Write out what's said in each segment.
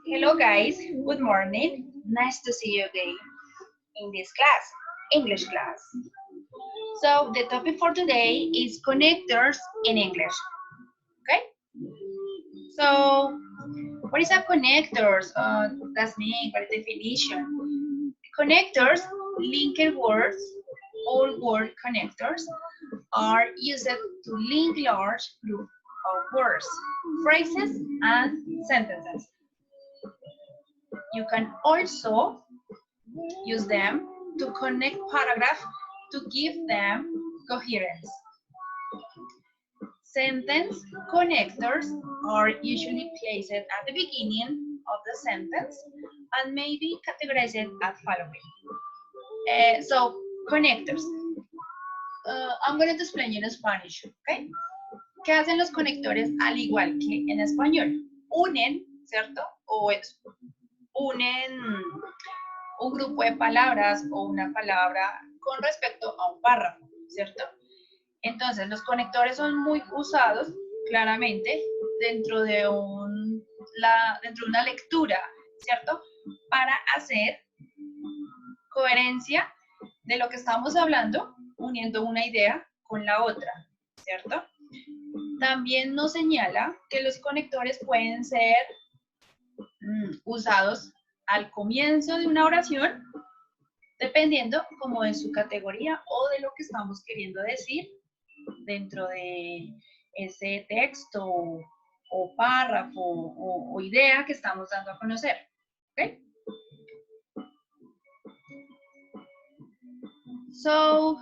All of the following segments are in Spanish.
Hello guys, good morning. Nice to see you again in this class, English class. So the topic for today is connectors in English. Okay? So what is a connectors? That's me, what is the definition? Connectors, linked words, all word connectors are used to link large group of words, phrases, and sentences. You can also use them to connect paragraphs to give them coherence. Sentence connectors are usually placed at the beginning of the sentence and may be categorized as following. So, connectors. I'm going to explain you in Spanish, okay? ¿Qué hacen los conectores al igual que en español? Unen, ¿cierto? O unen un grupo de palabras o una palabra con respecto a un párrafo, ¿cierto? Entonces, los conectores son muy usados claramente dentro de una lectura, ¿cierto? Para hacer coherencia de lo que estamos hablando, uniendo una idea con la otra, ¿cierto? También nos señala que los conectores pueden ser usados al comienzo de una oración, dependiendo como de su categoría o de lo que estamos queriendo decir dentro de ese texto o párrafo o idea que estamos dando a conocer. ¿Okay? So,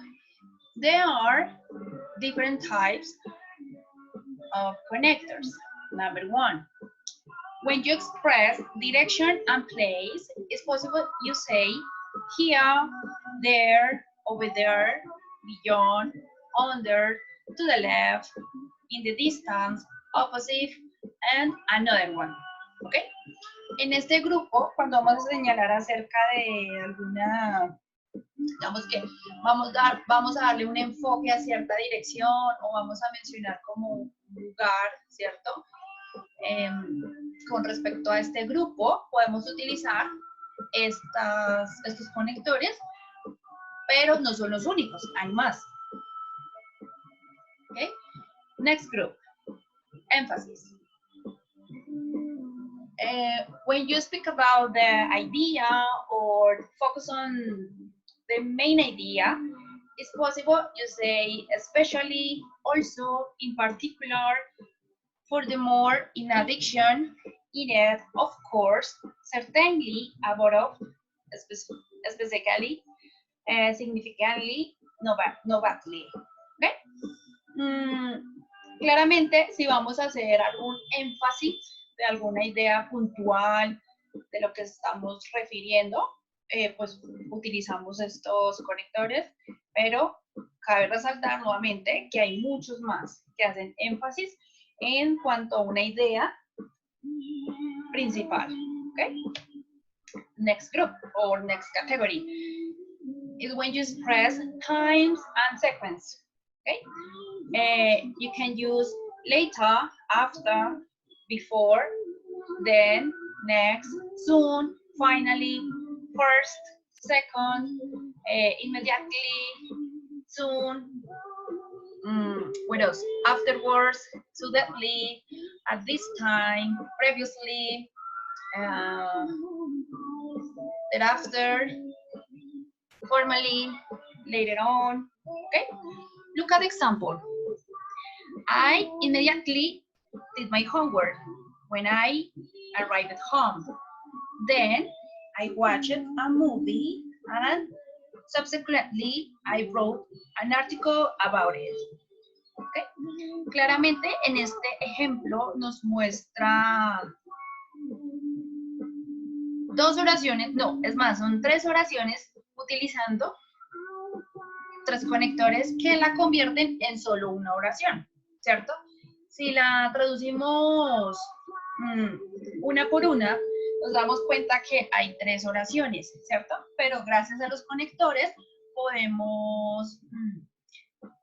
there are different types of connectors. Number one, when you express direction and place, it's possible you say here, there, over there, beyond, under, to the left, in the distance, opposite, and another one. ¿Ok? En este grupo, cuando vamos a señalar acerca de alguna, digamos que vamos a darle un enfoque a cierta dirección o vamos a mencionar como un lugar, ¿cierto? Con respecto a este grupo, podemos utilizar estos conectores, pero no son los únicos, hay más. Okay? Next group, emphasis. When you speak about the idea or focus on the main idea, it's possible you say especially, also, in particular, furthermore, in addition, yet, of course, certainly, above, specifically, significantly, novatly. ¿Okay? Claramente, si vamos a hacer algún énfasis de alguna idea puntual de lo que estamos refiriendo, pues utilizamos estos conectores, pero cabe resaltar nuevamente que hay muchos más que hacen énfasis en cuanto a una idea principal. Okay? Next group or next category is when you express times and sequence. Okay? You can use later, after, before, then, next, soon, finally, first, second, immediately, soon, what else? Afterwards, suddenly, at this time, previously, thereafter, formally, later on. Okay? Look at the example. I immediately did my homework when I arrived at home. Then I watched a movie and subsequently I wrote an article about it. ¿Okay? Claramente en este ejemplo nos muestra dos oraciones, no, es más, son tres oraciones utilizando tres conectores que la convierten en solo una oración, ¿cierto? Si la traducimos una por una, nos damos cuenta que hay tres oraciones, ¿cierto? Pero gracias a los conectores podemos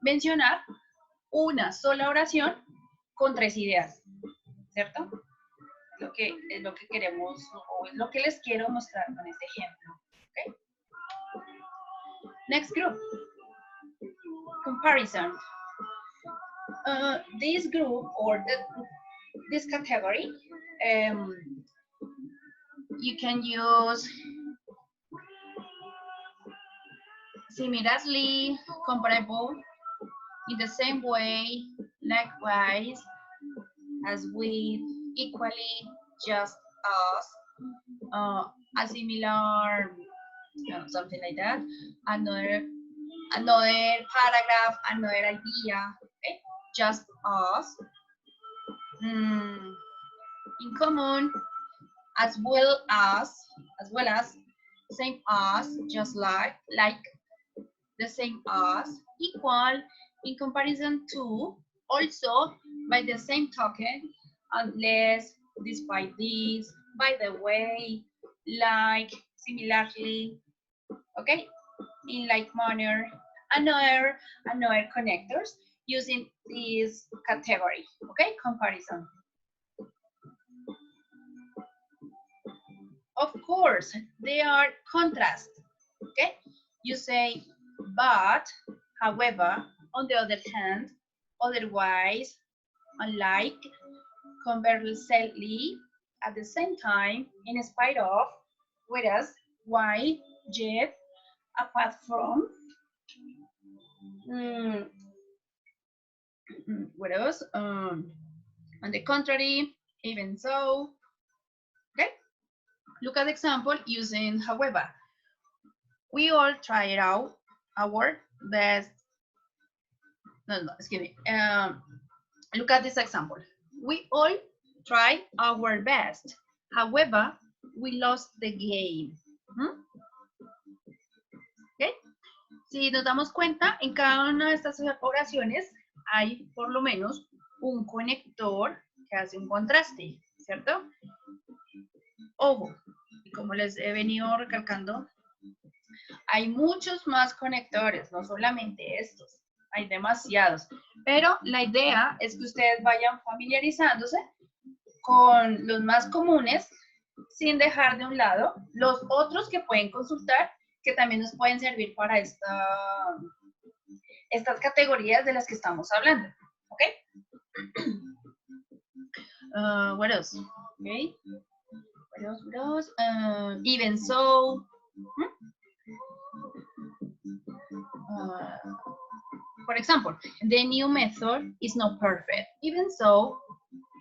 mencionar una sola oración con tres ideas, ¿cierto? Lo es lo que queremos o es lo que les quiero mostrar con este ejemplo. Okay? Next group, comparison. This group or this category, you can use similarly, comparable, in the same way, likewise, as with, equally, just as, a similar, something like that, another paragraph, another idea, okay? Just as, in common, as well as, same as, just like, the same as, equal, in comparison to, also, by the same token, unless, despite this, by the way, like, similarly, okay, in like manner, another connectors using this category, okay, comparison. Of course, they are contrast, okay? You say, but, however, on the other hand, otherwise, unlike, conversely, at the same time, in spite of, whereas, while, yet, apart from, what else? On the contrary, even so, okay? Look at the example using however. We all tried out our best. No, excuse me. Look at this example. We all tried our best. However, we lost the game. ¿Okay? Si nos damos cuenta, en cada una de estas oraciones hay por lo menos un conector que hace un contraste, ¿cierto? Ojo, y como les he venido recalcando, hay muchos más conectores, no solamente estos, hay demasiados. Pero la idea es que ustedes vayan familiarizándose con los más comunes sin dejar de un lado los otros que pueden consultar, que también nos pueden servir para estas categorías de las que estamos hablando. ¿Ok? What else? Okay. What else? Even so. For example, the new method is not perfect. Even so,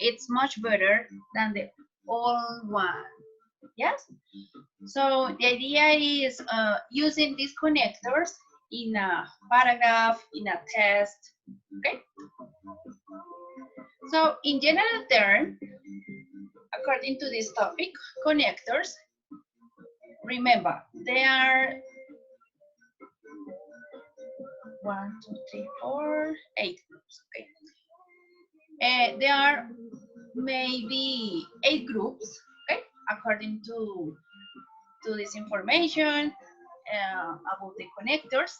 it's much better than the old one. Yes? So the idea is using these connectors in a paragraph, in a test. Okay? So in general terms, according to this topic, connectors, remember, they are 1, 2, 3, 4, 8 groups. Okay. There are maybe 8 groups, okay, according to this information about the connectors.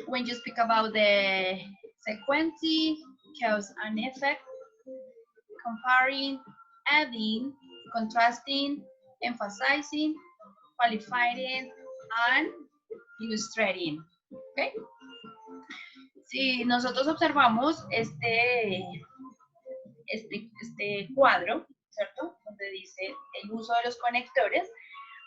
When you speak about the sequencing, cause and effect, comparing, adding, contrasting, emphasizing, qualifying, and illustrating. Okay. Si nosotros observamos este cuadro, ¿cierto? Donde dice el uso de los conectores,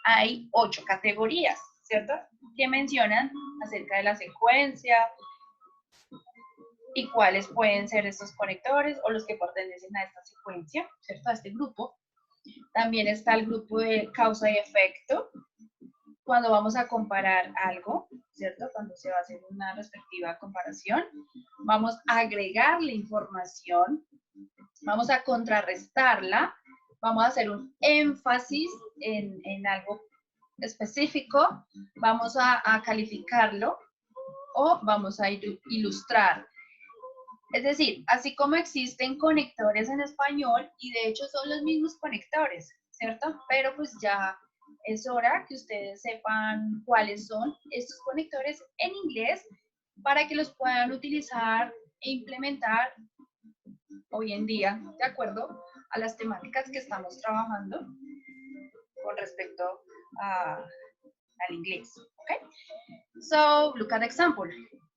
hay 8 categorías, ¿cierto? Que mencionan acerca de la secuencia y cuáles pueden ser estos conectores o los que pertenecen a esta secuencia, ¿cierto? A este grupo. También está el grupo de causa y efecto, cuando vamos a comparar algo, ¿cierto? Cuando se va a hacer una respectiva comparación, vamos a agregarle información, vamos a contrarrestarla, vamos a hacer un énfasis en algo específico, vamos a calificarlo o vamos a ilustrar. Es decir, así como existen conectores en español, y de hecho son los mismos conectores, ¿cierto? Pero pues ya es hora que ustedes sepan cuáles son estos conectores en inglés para que los puedan utilizar e implementar hoy en día, ¿de acuerdo? a las temáticas que estamos trabajando con respecto al inglés. Okay? So look at the example.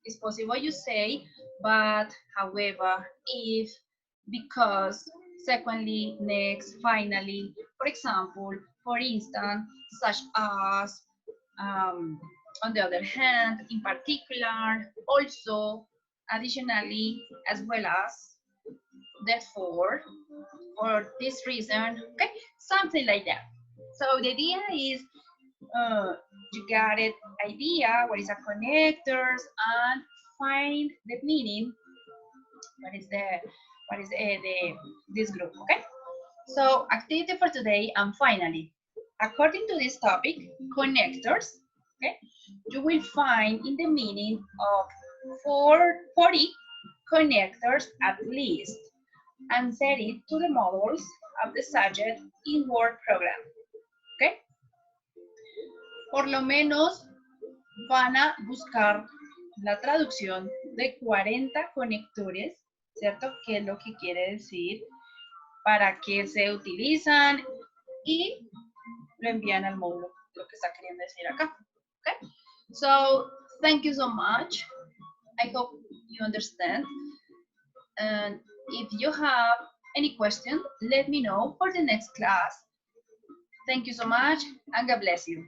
It's possible you say, but, however, if, because, secondly, next, finally, for example, for instance, such as, on the other hand, in particular, also, additionally, as well as, therefore, for this reason, okay, something like that. So the idea is you got it idea, what is a connectors, and find the meaning, what is this group, okay? So activity for today, and finally, according to this topic, connectors, okay, you will find in the meaning of 40 connectors at least, and set it to the models of the subject in Word program, okay? Por lo menos van a buscar la traducción de 40 conectores, ¿cierto? ¿Qué es lo que quiere decir? ¿Para qué se utilizan? Y lo envían al módulo, lo que está queriendo decir acá. Okay? So, thank you so much. I hope you understand. And if you have any question, let me know for the next class. Thank you so much, and God bless you.